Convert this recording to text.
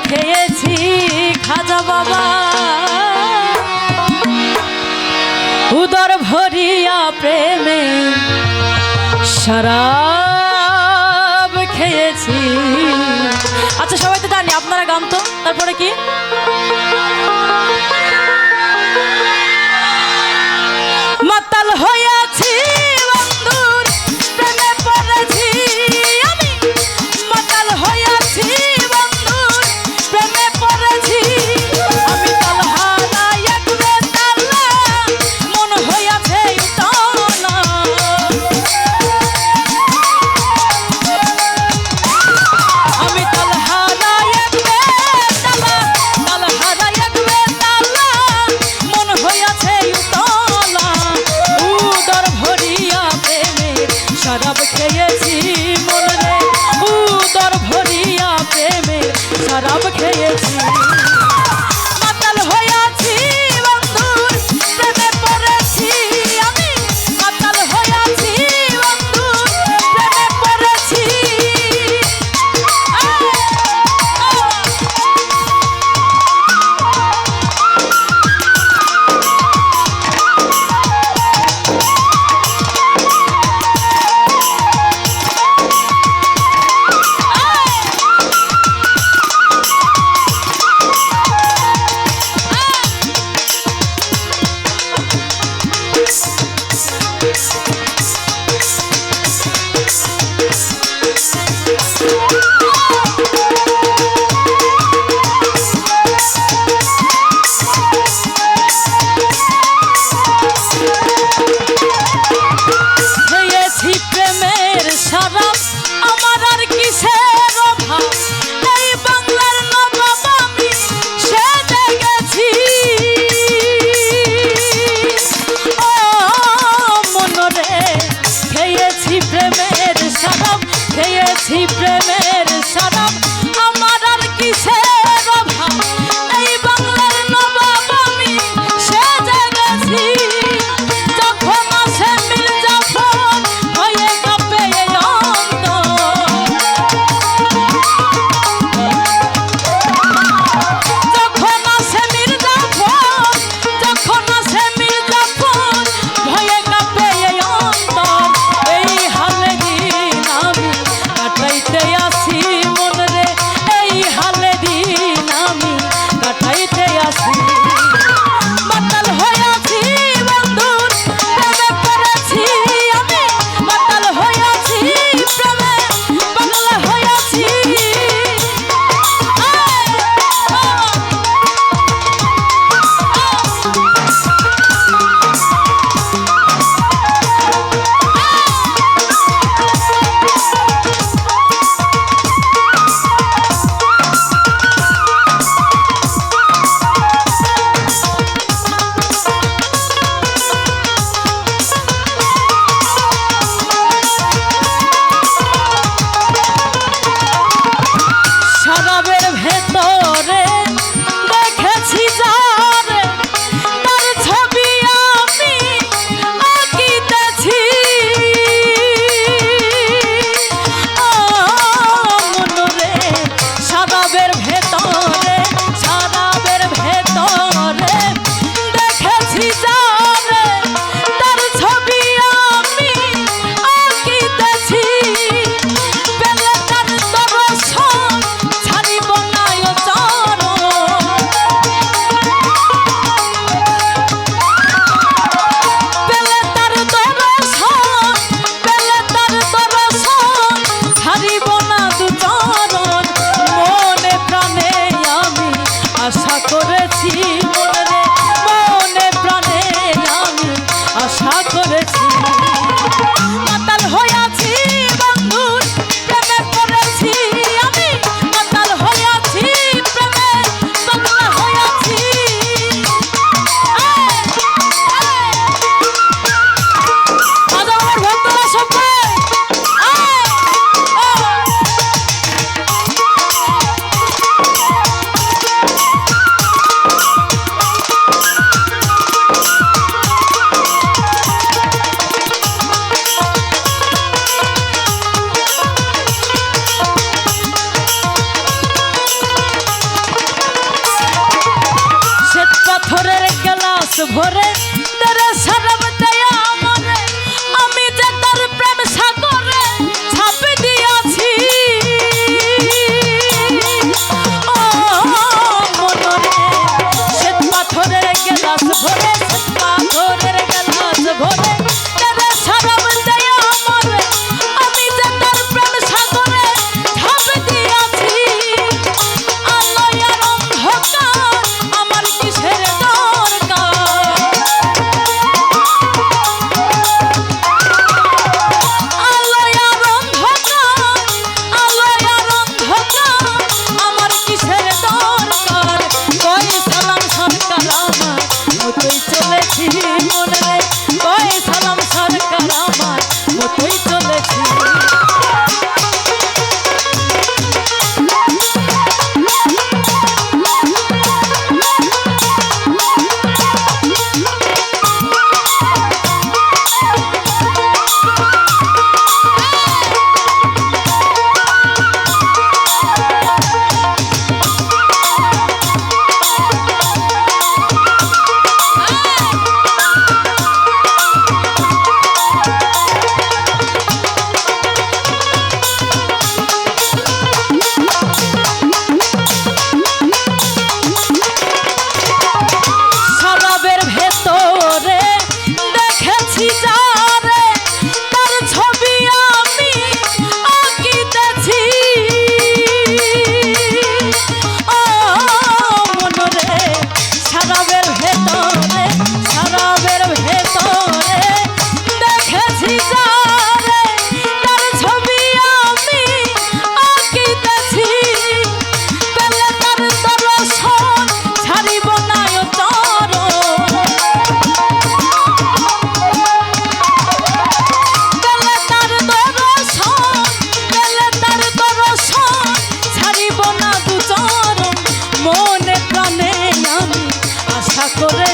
খেয়েছি খাজা বাবা উদর ভরিয়া প্রেমে শরাব খেয়েছি। আচ্ছা সবাই তো জানি, আপনারা গান তো। তারপরে কি মাতাল হইয়াছি বন্ধুর প্রেমে পড়েছি আমি, মাতাল হইয়াছি বন্ধুর প্রেমে পড়েছি আমি। তালহারা এক বেতালা মন হইয়াছে উতলা, আমি তালহারা এক বেতালা, তালহারা এক বেতালা মন হইয়াছে উতলা উদর ভরিয়া প্রেমের শরাব খেয়েছি মন রে, উদর ভরিয়া প্রেমের শরাব খেয়েছি। মাতাল হইয়াছি বন্ধুর প্রেমে পড়েছি আমি, মাতাল হইয়াছি বন্ধুর প্রেমে পড়েছি। ভরে তেরে শরব দেয়া আমারে আমি যে তার প্রেম সাগরে ছাপে দিয়াছি ও মনরে শ্বেত পাথরের গেলাস ভরে শ্বেত পাথরের গেলাস ভরে তেরে শরব দেয়া আমারে আমি যে তার প্রেম সাগরে ছাপে দিয়াছি আলো আর অন্ধকার আমার কিসের করে